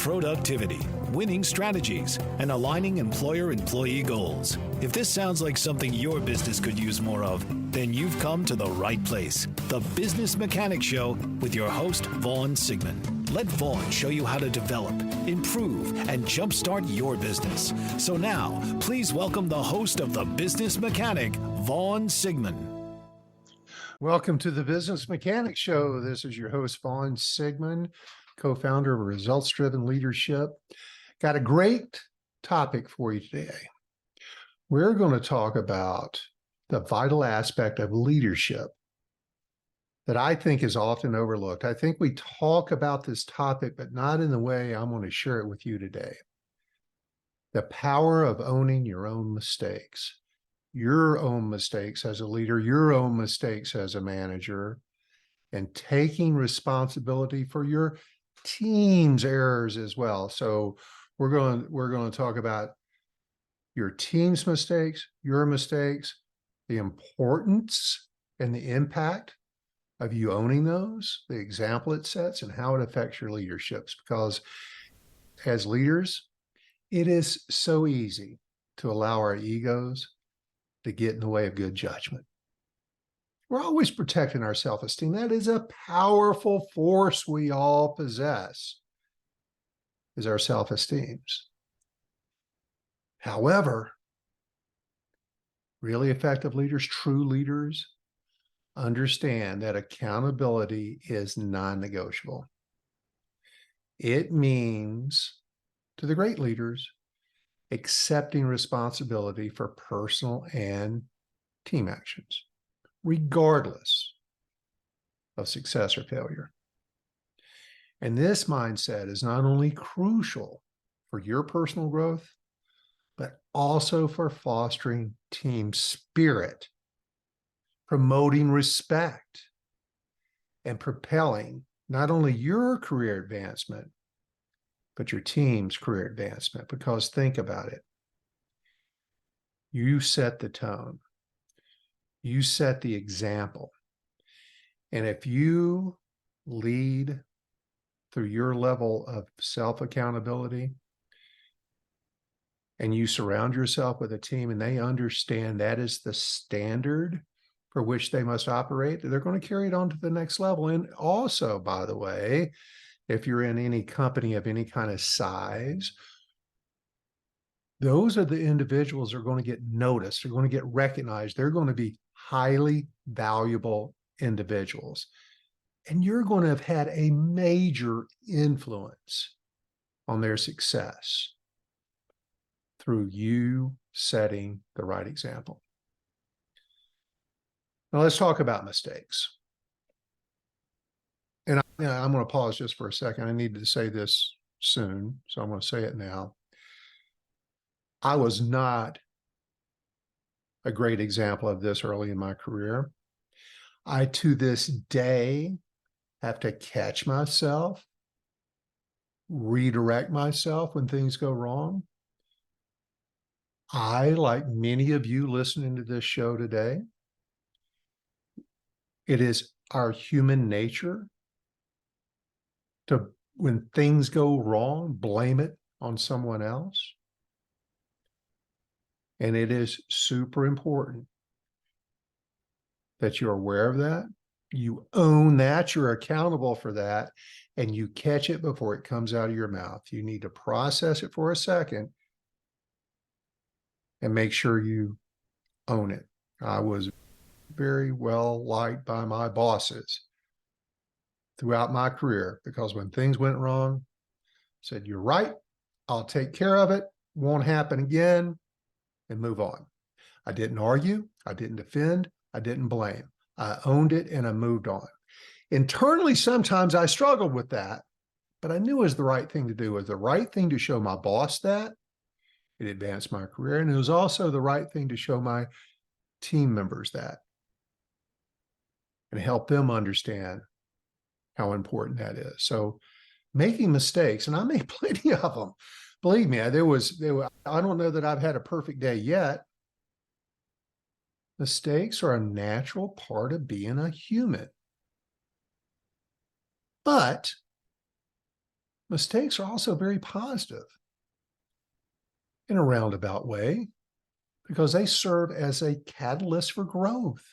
productivity, winning strategies, and aligning employer-employee goals. If this sounds like something your business could use more of, then you've come to the right place. The Business Mechanic Show with your host, Vaughn Sigmund. Let Vaughn show you how to develop, improve, and jumpstart your business. So now, please welcome the host of The Business Mechanic, Vaughn Sigmund. Welcome to the Business Mechanic Show. This is your host, Vaughn Sigmund, co-founder of Results-Driven Leadership. Got a great topic for you today. We're going to talk about the vital aspect of leadership that I think is often overlooked. I think we talk about this topic, but not in the way I'm going to share it with you today. The power of owning your own mistakes. Your own mistakes as a leader, your own mistakes as a manager, and taking responsibility for your team's errors as well. So we're going to talk about your team's mistakes, your mistakes, the importance and the impact of you owning those, the example it sets, and how it affects your leaderships. Because as leaders, it is so easy to allow our egos to get in the way of good judgment. We're always protecting our self-esteem. That is a powerful force we all possess, is our self-esteems. However, really effective leaders, true leaders, understand that accountability is non-negotiable. It means, to the great leaders, accepting responsibility for personal and team actions, regardless of success or failure. And this mindset is not only crucial for your personal growth, but also for fostering team spirit, promoting respect, and propelling not only your career advancement, but your team's career advancement. Because think about it. You set the tone. You set the example. And if you lead through your level of self-accountability and you surround yourself with a team and they understand that is the standard for which they must operate, they're going to carry it on to the next level. And also, by the way, if you're in any company of any kind of size, those are the individuals that are going to get noticed, they're going to get recognized, they're going to be highly valuable individuals. And you're going to have had a major influence on their success through you setting the right example. Now let's talk about mistakes. And I'm going to pause just for a second. I need to say this soon, so I'm going to say it now. I was not a great example of this early in my career. I, to this day, have to catch myself, redirect myself when things go wrong. I, like many of you listening to this show today, it is our human nature to, when things go wrong, blame it on someone else. And it is super important that you're aware of that. You own that, you're accountable for that, and you catch it before it comes out of your mouth. You need to process it for a second and make sure you own it. I was very well liked by my bosses throughout my career because when things went wrong, I said, "You're right, I'll take care of it, won't happen again," and move on. I didn't argue, I didn't defend, I didn't blame. I owned it and I moved on. Internally, sometimes I struggled with that, but I knew it was the right thing to do. It was the right thing to show my boss that. It advanced my career, and it was also the right thing to show my team members that and help them understand how important that is. So making mistakes, and I made plenty of them. Believe me, I don't know that I've had a perfect day yet. Mistakes are a natural part of being a human. But Mistakes are also very positive in a roundabout way because they serve as a catalyst for growth.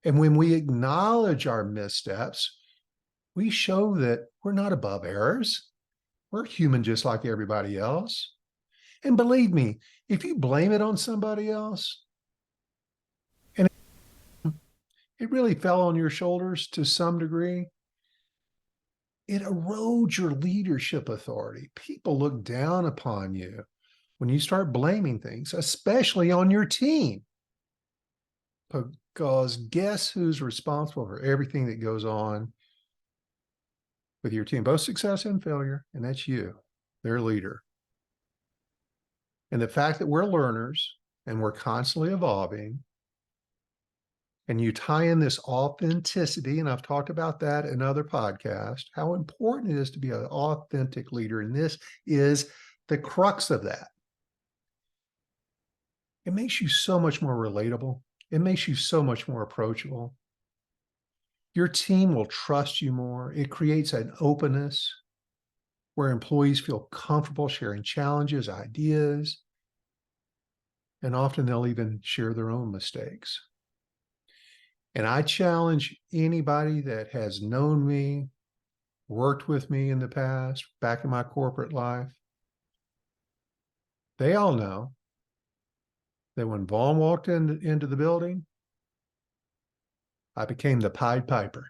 And when we acknowledge our missteps, we show that we're not above errors. We're human just like everybody else. And believe me, if you blame it on somebody else, and it really fell on your shoulders to some degree, it erodes your leadership authority. People look down upon you when you start blaming things, especially on your team. Because guess who's responsible for everything that goes on with your team, both success and failure? And that's you, their leader. And the fact that we're learners and we're constantly evolving, and you tie in this authenticity, and I've talked about that in other podcasts, how important it is to be an authentic leader. And this is the crux of that. It makes you so much more relatable. It makes you so much more approachable. Your team will trust you more. It creates an openness where employees feel comfortable sharing challenges, ideas, and often they'll even share their own mistakes. And I challenge anybody that has known me, worked with me in the past, back in my corporate life, they all know that when Vaughn walked into the building, I became the Pied Piper.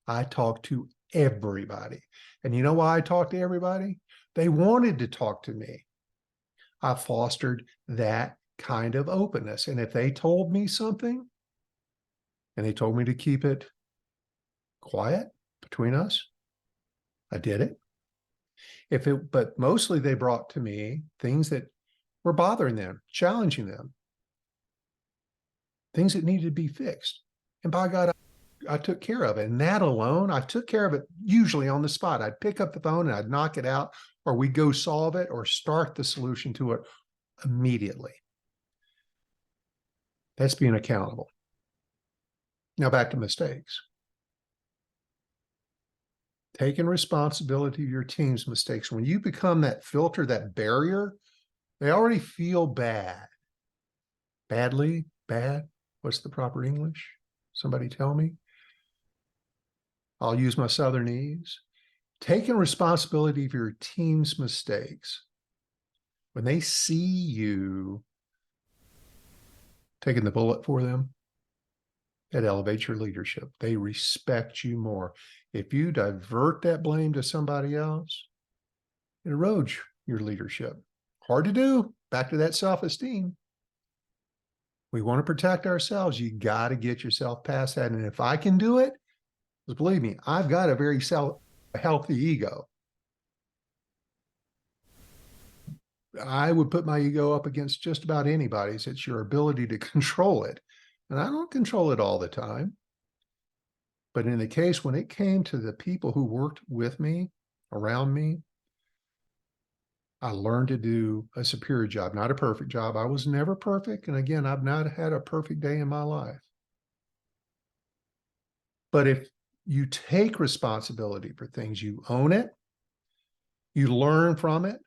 I talked to everybody. And you know why I talked to everybody? They wanted to talk to me. I fostered that kind of openness. And if they told me something and they told me to keep it quiet between us, I did it. But mostly they brought to me things that were bothering them, challenging them, things that needed to be fixed. And by God, I took care of it. And that alone, I took care of it usually on the spot. I'd pick up the phone and I'd knock it out, or we'd go solve it or start the solution to it immediately. That's being accountable. Now back to mistakes. Taking responsibility of your team's mistakes. When you become that filter, that barrier, they already feel bad. Badly, bad. What's the proper English? Somebody tell me. I'll use my Southernese. Taking responsibility of your team's mistakes. When they see you taking the bullet for them, it elevates your leadership. They respect you more. If you divert that blame to somebody else, it erodes your leadership. Hard to do. Back to that self-esteem. We want to protect ourselves. You got to get yourself past that. And if I can do it, because believe me, I've got a very healthy ego. I would put my ego up against just about anybody's. It's your ability to control it. And I don't control it all the time. But in the case when it came to the people who worked with me, around me, I learned to do a superior job, not a perfect job. I was never perfect. And again, I've not had a perfect day in my life. But if you take responsibility for things, you own it, you learn from it,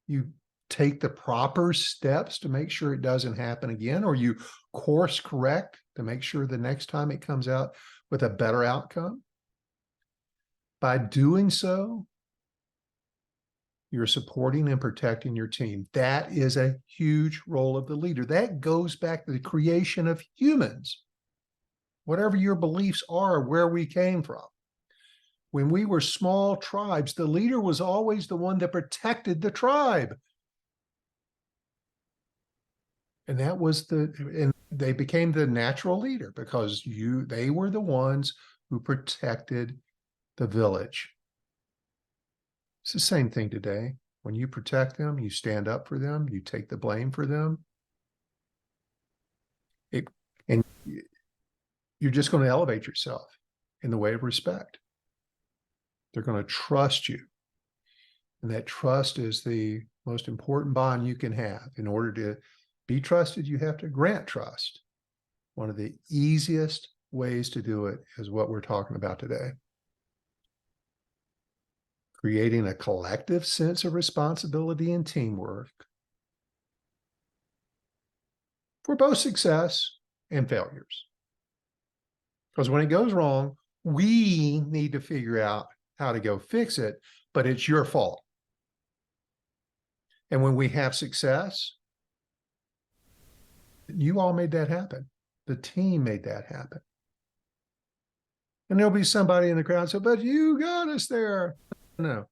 you take the proper steps to make sure it doesn't happen again, or you course correct to make sure the next time it comes out with a better outcome. By doing so, you're supporting and protecting your team. That is a huge role of the leader. That goes back to the creation of humans. Whatever your beliefs are, where we came from. When we were small tribes, the leader was always the one that protected the tribe. And that was and they became the natural leader because they were the ones who protected the village. It's the same thing today. When you protect them, you stand up for them, you take the blame for them. And you're just going to elevate yourself in the way of respect. They're going to trust you. And that trust is the most important bond you can have. In order to be trusted, you have to grant trust. One of the easiest ways to do it is what we're talking about today. creating a collective sense of responsibility and teamwork for both success and failures. Because when it goes wrong, we need to figure out how to go fix it, but it's your fault. And when we have success, you all made that happen. The team made that happen. And there'll be somebody in the crowd say, but you got us there. No,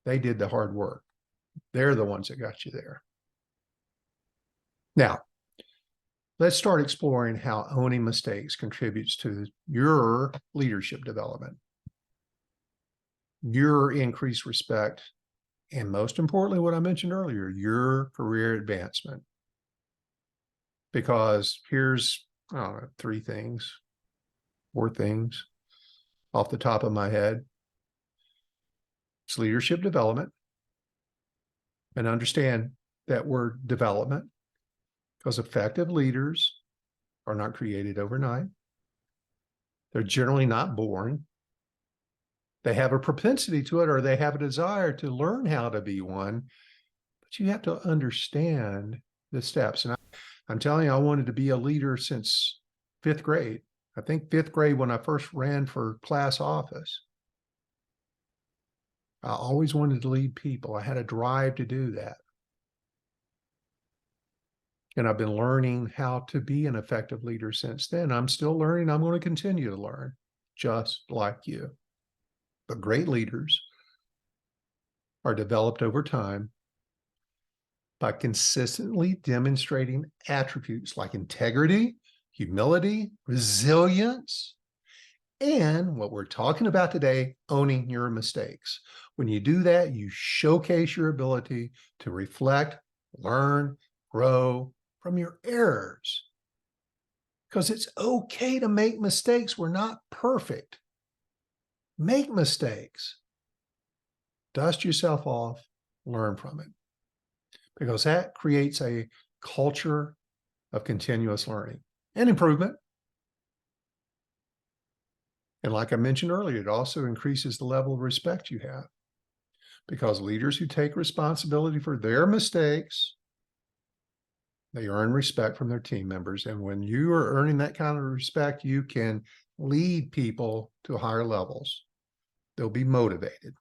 they did the hard work. They're the ones that got you there. Now, let's start exploring how owning mistakes contributes to your leadership development, your increased respect, and most importantly, what I mentioned earlier, your career advancement. Because here's, I don't know, 4 things off the top of my head. It's leadership development. And understand that word development, because effective leaders are not created overnight. They're generally not born. They have a propensity to it, or they have a desire to learn how to be one, but you have to understand the steps. And I'm telling you, I wanted to be a leader since 5th grade. I think 5th grade when I first ran for class office. I always wanted to lead people. I had a drive to do that. And I've been learning how to be an effective leader since then. I'm still learning. I'm going to continue to learn, just like you. But great leaders are developed over time by consistently demonstrating attributes like integrity, humility, resilience, and what we're talking about today, owning your mistakes. When you do that, you showcase your ability to reflect, learn, grow from your errors. Because it's okay to make mistakes. We're not perfect. Make mistakes. Dust yourself off, learn from it. Because that creates a culture of continuous learning and improvement. And like I mentioned earlier, it also increases the level of respect you have. Because leaders who take responsibility for their mistakes, they earn respect from their team members. And when you are earning that kind of respect, you can lead people to higher levels. They'll be motivated.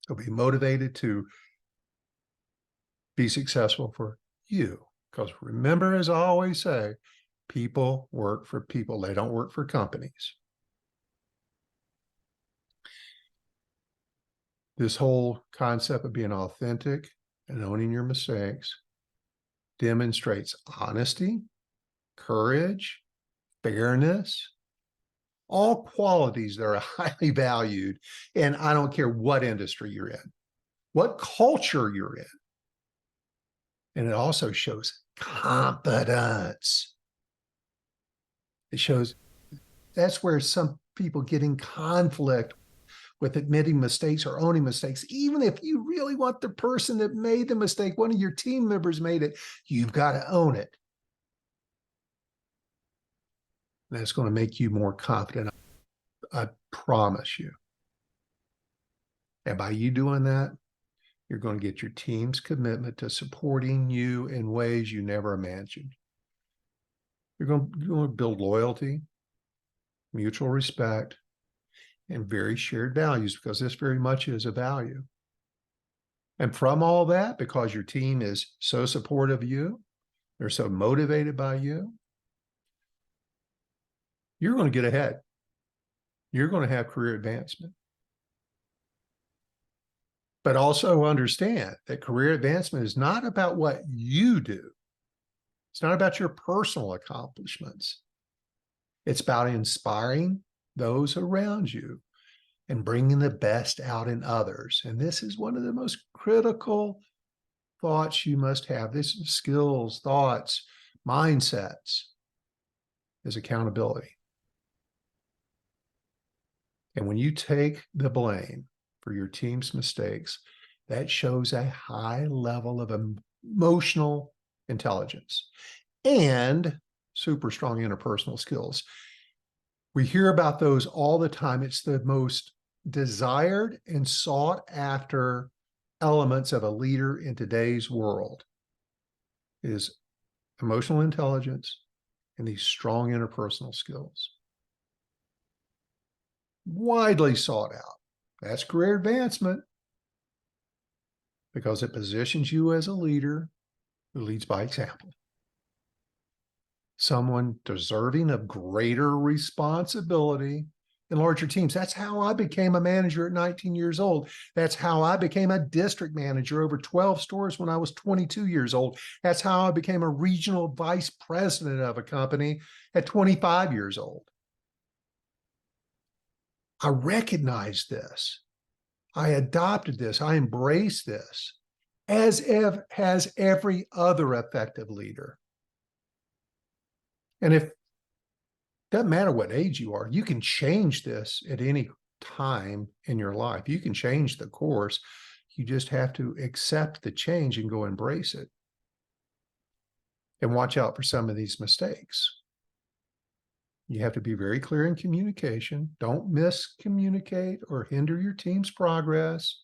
They'll be motivated to be successful for you. Because remember, as I always say, people work for people. They don't work for companies. This whole concept of being authentic and owning your mistakes demonstrates honesty, courage, fairness, all qualities that are highly valued. And I don't care what industry you're in, what culture you're in. And it also shows competence. It shows that's where some people get in conflict with admitting mistakes or owning mistakes. Even if you really want the person that made the mistake, one of your team members made it, you've got to own it. That's going to make you more confident. I promise you. And by you doing that, you're going to get your team's commitment to supporting you in ways you never imagined. You're going to build loyalty, mutual respect, and very shared values, because this very much is a value. And from all that, because your team is so supportive of you, they're so motivated by you, you're going to get ahead. You're going to have career advancement. But also understand that career advancement is not about what you do. It's not about your personal accomplishments. It's about inspiring those around you and bringing the best out in others. And this is one of the most critical thoughts you must have. This is skills, thoughts, mindsets, is accountability. And when you take the blame for your team's mistakes, that shows a high level of emotional intelligence and super strong interpersonal skills. We hear about those all the time. It's the most desired and sought after elements of a leader in today's world is emotional intelligence and these strong interpersonal skills. Widely sought out. That's career advancement because it positions you as a leader who leads by example. Someone deserving of greater responsibility in larger teams. That's how I became a manager at 19 years old. That's how I became a district manager over 12 stores when I was 22 years old. That's how I became a regional vice president of a company at 25 years old. I recognized this. I adopted this. I embraced this, as if has every other effective leader. And if doesn't matter what age you are, you can change this at any time in your life. You can change the course. You just have to accept the change and go embrace it. And watch out for some of these mistakes. You have to be very clear in communication. Don't miscommunicate or hinder your team's progress.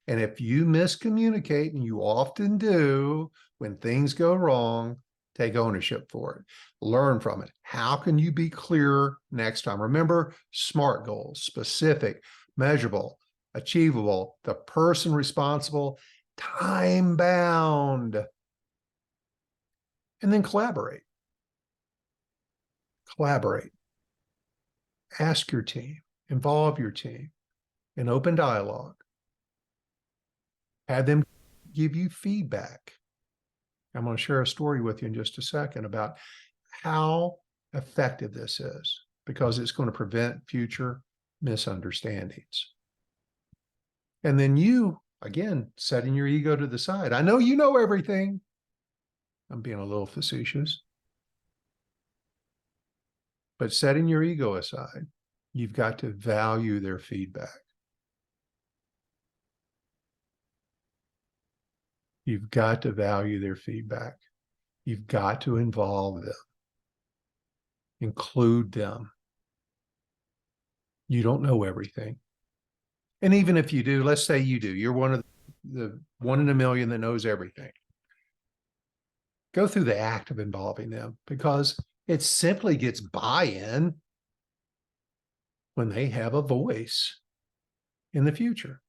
And if you miscommunicate, and you often do when things go wrong, take ownership for it. Learn from it. How can you be clearer next time? Remember, SMART goals: specific, measurable, achievable, the person responsible, time-bound. And then collaborate. Collaborate. Ask your team. Involve your team in open dialogue. Have them give you feedback. I'm going to share a story with you in just a second about how effective this is, because it's going to prevent future misunderstandings. And then you, again, setting your ego to the side. I know you know everything. I'm being a little facetious. But setting your ego aside, you've got to value their feedback. You've got to value their feedback. You've got to involve them. Include them. You don't know everything. And even if you do, let's say you do, you're one of the 1 in a million that knows everything. Go through the act of involving them, because it simply gets buy-in when they have a voice in the future.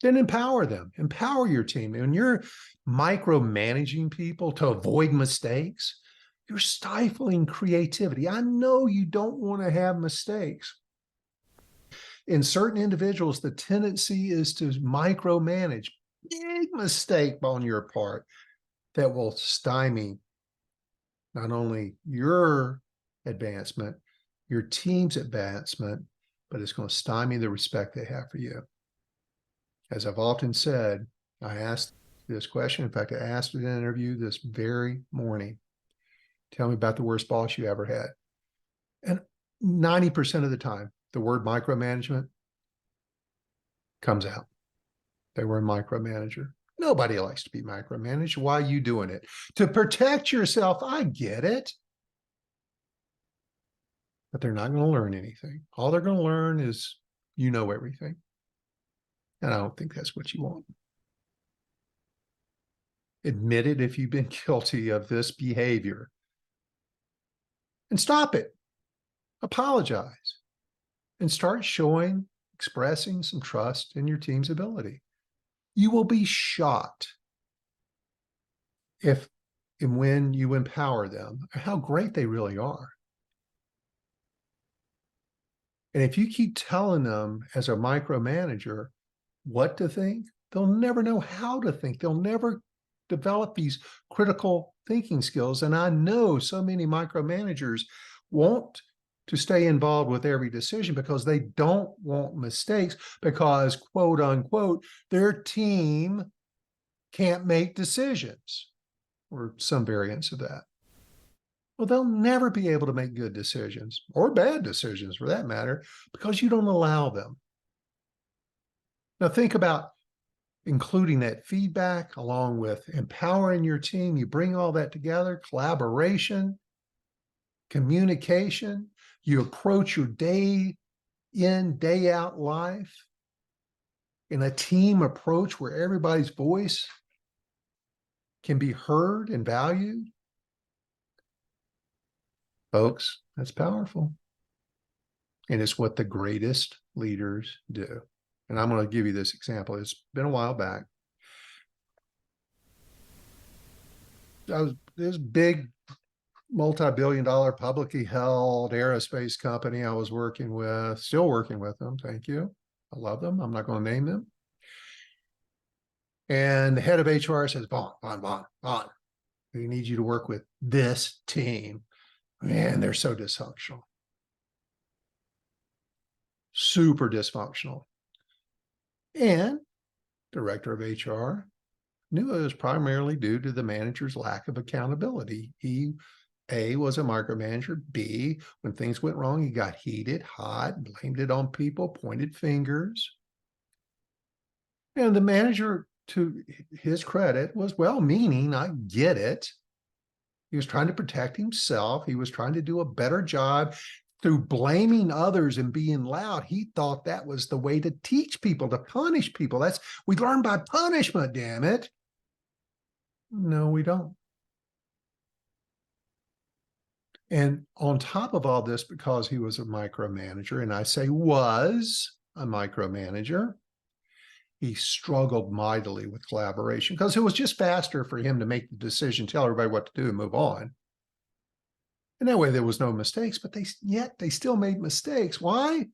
Then empower them. Empower your team. When you're micromanaging people to avoid mistakes, you're stifling creativity. I know you don't want to have mistakes. In certain individuals, the tendency is to micromanage. Big mistake on your part that will stymie not only your advancement, your team's advancement, but it's going to stymie the respect they have for you. As I've often said, I asked this question. In fact, I asked it in an interview this very morning. Tell me about the worst boss you ever had. And 90% of the time, the word micromanagement comes out. They were a micromanager. Nobody likes to be micromanaged. Why are you doing it? To protect yourself. I get it. But they're not going to learn anything. All they're going to learn is you know everything. And I don't think that's what you want. Admit it if you've been guilty of this behavior. And stop it. Apologize. And start expressing some trust in your team's ability. You will be shocked if and when you empower them, how great they really are. And if you keep telling them as a micromanager what to think, they'll never know how to think. They'll never develop these critical thinking skills. And I know so many micromanagers want to stay involved with every decision because they don't want mistakes, because, quote unquote, their team can't make decisions, or some variants of that. Well, they'll never be able to make good decisions, or bad decisions for that matter, because you don't allow them. Now think about including that feedback along with empowering your team. You bring all that together: collaboration, communication. You approach your day in, day out life in a team approach where everybody's voice can be heard and valued, folks, that's powerful. And it's what the greatest leaders do. And I'm going to give you this example. It's been a while back. This big multi-billion-dollar publicly held aerospace company I was working with, still working with them. Thank you. I love them. I'm not going to name them. And the head of HR says, Vaughn, we need you to work with this team. Man, they're so dysfunctional. Super dysfunctional. And director of HR knew it was primarily due to the manager's lack of accountability. He, A, was a micromanager. B, when things went wrong, he got heated, hot, blamed it on people, pointed fingers. And the manager, to his credit, was well-meaning. I get it. He was trying to protect himself. He was trying to do a better job. Through blaming others and being loud, he thought that was the way to teach people, to punish people. We learn by punishment, damn it. No, we don't. And on top of all this, because he was a micromanager, and I say was a micromanager, he struggled mightily with collaboration because it was just faster for him to make the decision, tell everybody what to do, and move on. And that way there was no mistakes, but yet they still made mistakes. Why?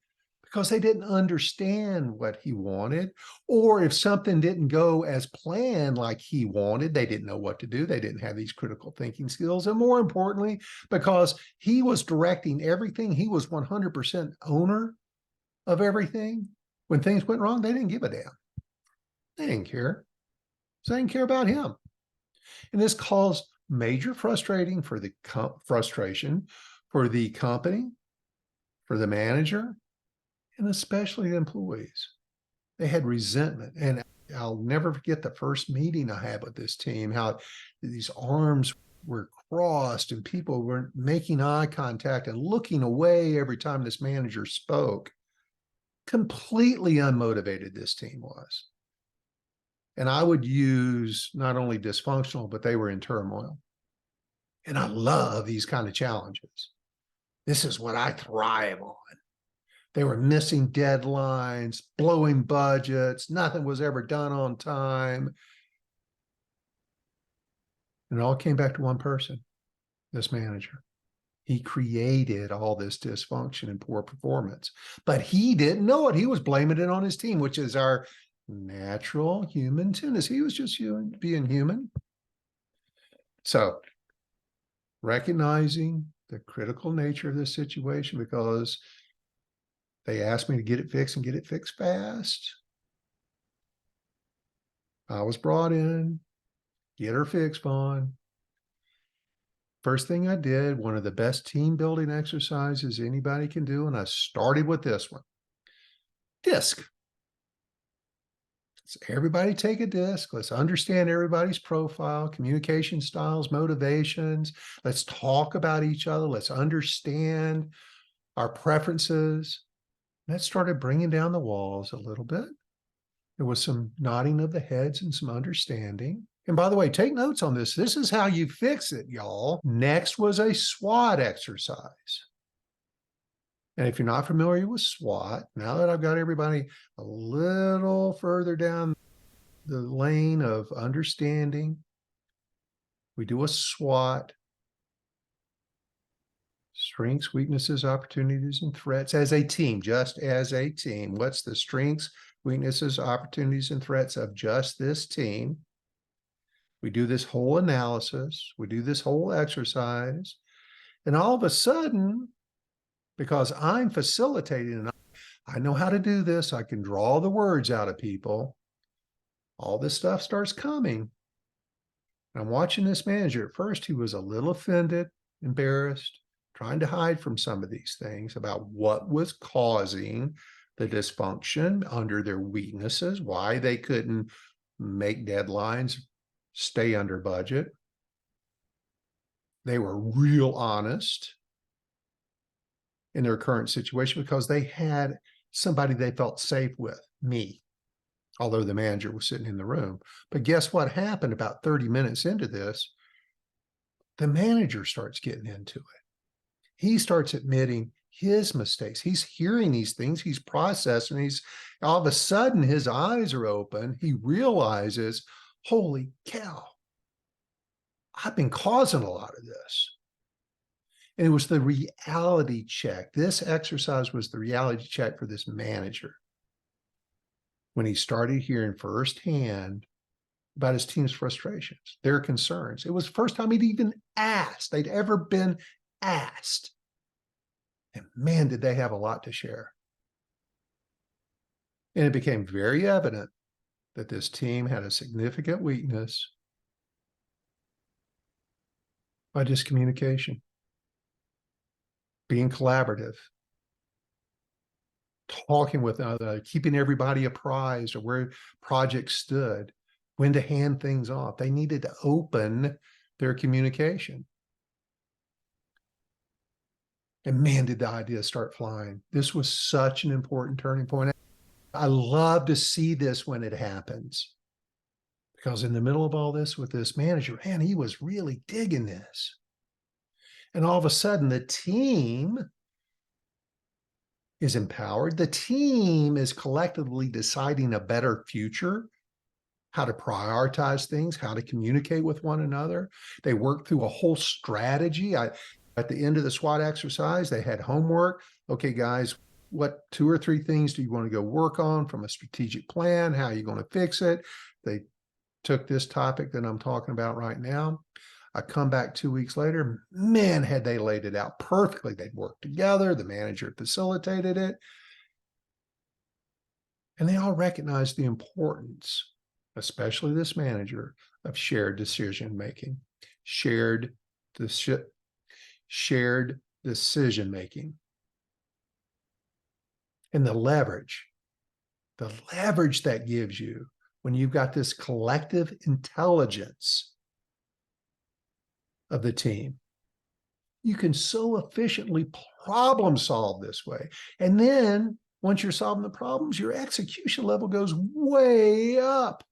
Because they didn't understand what he wanted, or if something didn't go as planned like he wanted, they didn't know what to do. They didn't have these critical thinking skills. And more importantly, because he was directing everything, he was 100% owner of everything. When things went wrong, they didn't give a damn. They didn't care. So they didn't care about him. And this caused major frustration for the company, for the manager, and especially the employees. They had resentment. And I'll never forget the first meeting I had with this team, how these arms were crossed and people were making eye contact and looking away every time this manager spoke. Completely unmotivated this team was. And I would use not only dysfunctional, but they were in turmoil. And I love these kind of challenges. This is what I thrive on. They were missing deadlines, blowing budgets. Nothing was ever done on time. And it all came back to one person, this manager. He created all this dysfunction and poor performance, but he didn't know it. He was blaming it on his team, which is our natural human tendency. He was just being human. So recognizing the critical nature of this situation, because they asked me to get it fixed and get it fixed fast. I was brought in, get her fixed, Vaughn. First thing I did, one of the best team building exercises anybody can do, and I started with this one. DISC. So everybody take a DISC. Let's understand everybody's profile, communication styles, motivations. Let's talk about each other. Let's understand our preferences. That started bringing down the walls a little bit. There was some nodding of the heads and some understanding. And by the way, take notes on this. This is how you fix it, y'all. Next was a SWOT exercise. And if you're not familiar with SWOT, now that I've got everybody a little further down the lane of understanding, we do a SWOT. Strengths, weaknesses, opportunities, and threats as a team, just as a team. What's the strengths, weaknesses, opportunities, and threats of just this team? We do this whole analysis. We do this whole exercise. And all of a sudden, because I'm facilitating and I know how to do this, I can draw the words out of people, all this stuff starts coming. I'm watching this manager. At first, he was a little offended, embarrassed, trying to hide from some of these things about what was causing the dysfunction under their weaknesses, why they couldn't make deadlines, stay under budget. They were real honest. in their current situation because they had somebody they felt safe with, me, although the manager was sitting in the room. But guess what happened about 30 minutes into this? The manager starts getting into it. He starts admitting his mistakes. He's hearing these things. He's processing. He's all of a sudden his eyes are open. He realizes, holy cow, I've been causing a lot of this. And it was the reality check. This exercise was the reality check for this manager. When he started hearing firsthand about his team's frustrations, their concerns. It was the first time he'd even asked, they'd ever been asked. And man, did they have a lot to share. And it became very evident that this team had a significant weakness by discommunication, being collaborative, talking with other, keeping everybody apprised of where projects stood, when to hand things off. They needed to open their communication. And man, did the ideas start flying. This was such an important turning point. I love to see this when it happens, because in the middle of all this with this manager, man, he was really digging this. And all of a sudden, the team is empowered. The team is collectively deciding a better future, how to prioritize things, how to communicate with one another. They worked through a whole strategy. At the end of the SWOT exercise, they had homework. Okay, guys, what 2 or 3 things do you want to go work on from a strategic plan? How are you going to fix it? They took this topic that I'm talking about right now. I come back 2 weeks later, man, had they laid it out perfectly. They'd worked together. The manager facilitated it. And they all recognized the importance, especially this manager, of shared decision-making, shared decision-making. And the leverage that gives you when you've got this collective intelligence of the team. You can so efficiently problem solve this way. And then once you're solving the problems, your execution level goes way up.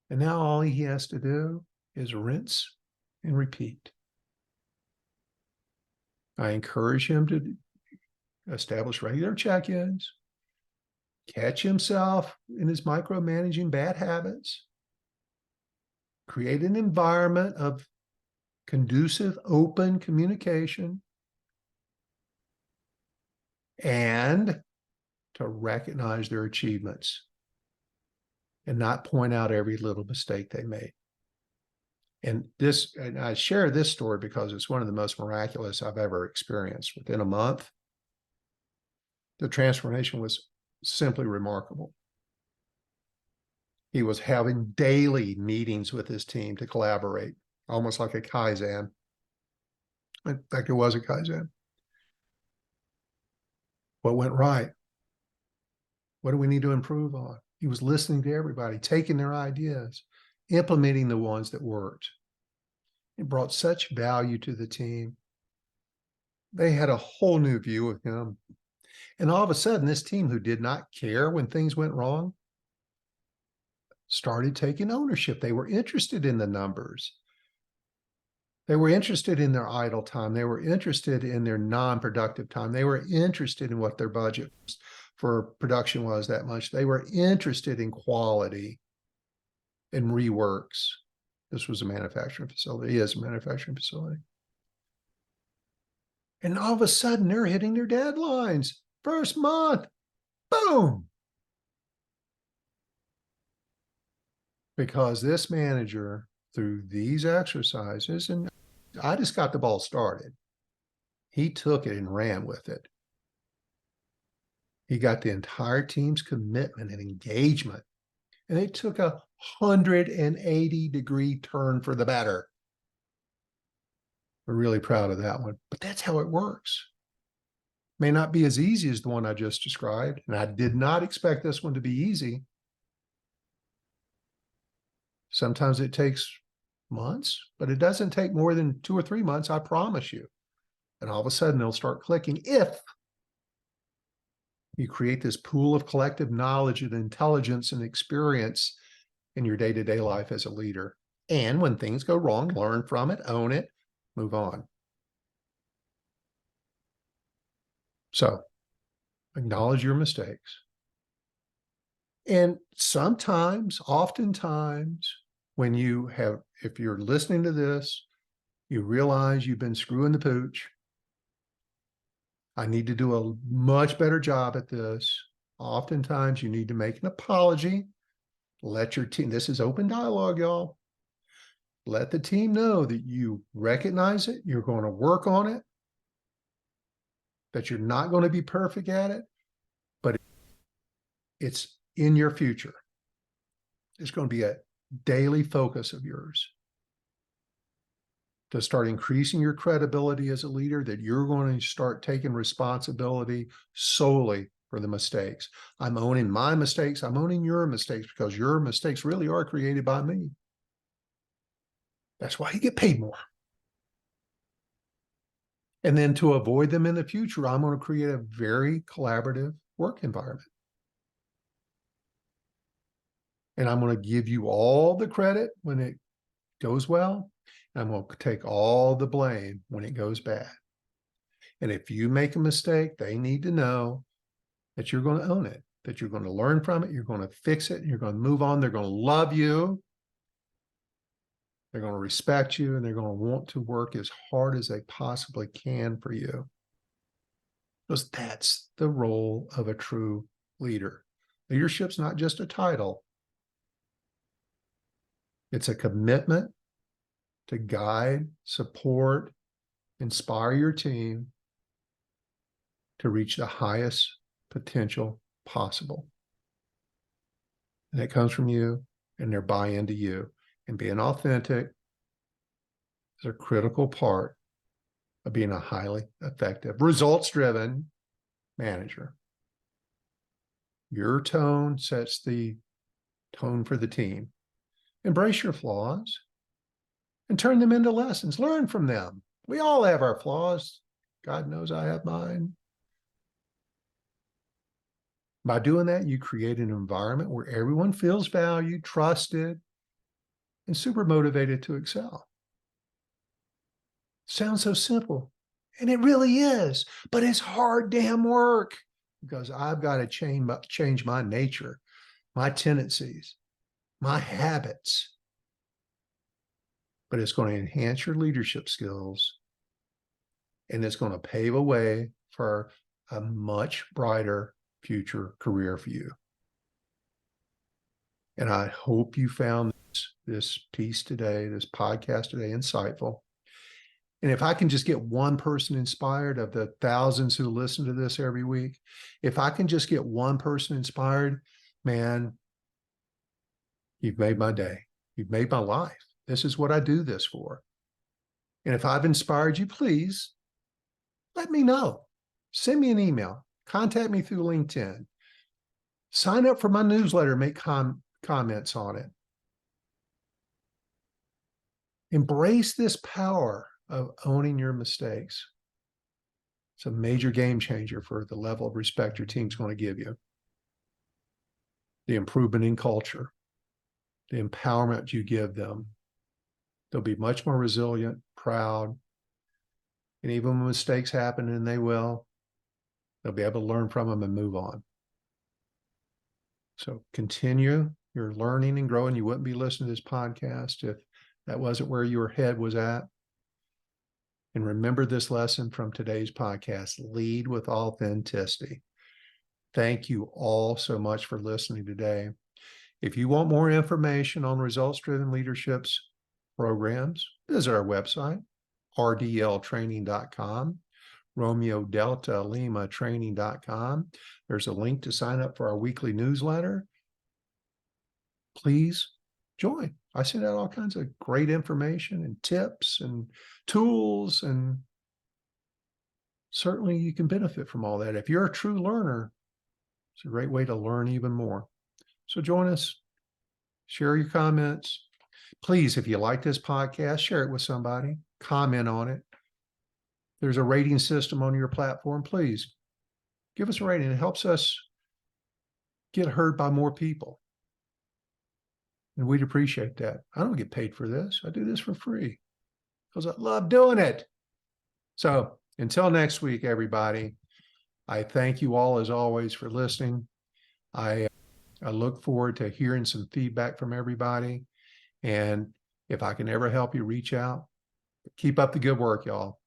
And now all he has to do is rinse and repeat. I encourage him to establish regular check-ins, catch himself in his micromanaging bad habits, create an environment of conducive, open communication, and to recognize their achievements and not point out every little mistake they made. And I share this story because it's one of the most miraculous I've ever experienced. Within a month, the transformation was simply remarkable. He was having daily meetings with his team to collaborate, almost like a Kaizen. In fact, it was a Kaizen. What went right? What do we need to improve on? He was listening to everybody, taking their ideas, implementing the ones that worked. It brought such value to the team. They had a whole new view of him. And all of a sudden, this team, who did not care when things went wrong, started taking ownership. They were interested in the numbers. They were interested in their idle time. They were interested in their non-productive time. They were interested in what their budget for production was that much. They were interested in quality and reworks. This was a manufacturing facility. It is a manufacturing facility. And all of a sudden, they're hitting their deadlines. First month, boom. Because this manager, through these exercises, and I just got the ball started, he took it and ran with it. He got the entire team's commitment and engagement, and it took a 180-degree turn for the better. We're really proud of that one, but that's how it works. May not be as easy as the one I just described, and I did not expect this one to be easy. Sometimes it takes months, but it doesn't take more than 2 or 3 months, I promise you. And all of a sudden they'll start clicking if you create this pool of collective knowledge and intelligence and experience in your day-to-day life as a leader. And when things go wrong, learn from it, own it, move on. So acknowledge your mistakes. And sometimes, oftentimes, when you have, if you're listening to this, you realize you've been screwing the pooch. I need to do a much better job at this. Oftentimes, you need to make an apology. Let your team, this is open dialogue, y'all. Let the team know that you recognize it, you're going to work on it, that you're not going to be perfect at it, but it's in your future. It's going to be a daily focus of yours to start increasing your credibility as a leader, that you're going to start taking responsibility solely for the mistakes. I'm owning my mistakes. I'm owning your mistakes, because your mistakes really are created by me. That's why you get paid more. And then to avoid them in the future, I'm going to create a very collaborative work environment. And I'm going to give you all the credit when it goes well. And I'm going to take all the blame when it goes bad. And if you make a mistake, they need to know that you're going to own it, that you're going to learn from it, you're going to fix it, you're going to move on. They're going to love you. They're going to respect you, and they're going to want to work as hard as they possibly can for you. Because that's the role of a true leader. Leadership's not just a title. It's a commitment to guide, support, inspire your team to reach the highest potential possible. And it comes from you and their buy-in to you. And being authentic is a critical part of being a highly effective, results-driven manager. Your tone sets the tone for the team. Embrace your flaws and turn them into lessons. Learn from them. We all have our flaws. God knows I have mine. By doing that, you create an environment where everyone feels valued, trusted, and super motivated to excel. Sounds so simple, and it really is, but it's hard damn work, because I've got to change my nature, my tendencies, my habits. But it's going to enhance your leadership skills, and it's going to pave a way for a much brighter future career for you. And I hope you found this piece today, this podcast today, insightful. And if I can just get one person inspired of the thousands who listen to this every week, if I can just get one person inspired, man, you've made my day. You've made my life. This is what I do this for. And if I've inspired you, please let me know. Send me an email. Contact me through LinkedIn. Sign up for my newsletter. Make comments on it. Embrace this power of owning your mistakes. It's a major game changer for the level of respect your team's going to give you. The improvement in culture, the empowerment you give them. They'll be much more resilient, proud, and even when mistakes happen, and they will, they'll be able to learn from them and move on. So continue your learning and growing. You wouldn't be listening to this podcast if that wasn't where your head was at. And remember this lesson from today's podcast: lead with authenticity. Thank you all so much for listening today. If you want more information on results-driven leadership's programs, visit our website, rdltraining.com, Romeo Delta Lima training.com. There's a link to sign up for our weekly newsletter. Please join. I send out all kinds of great information and tips and tools, and certainly you can benefit from all that. If you're a true learner, it's a great way to learn even more. So join us, share your comments. Please, if you like this podcast, share it with somebody, comment on it. there's a rating system on your platform, please give us a rating. It helps us get heard by more people. And we'd appreciate that. I don't get paid for this. I do this for free because I love doing it. So until next week, everybody, I thank you all as always for listening. I look forward to hearing some feedback from everybody. And if I can ever help you, reach out. Keep up the good work, y'all.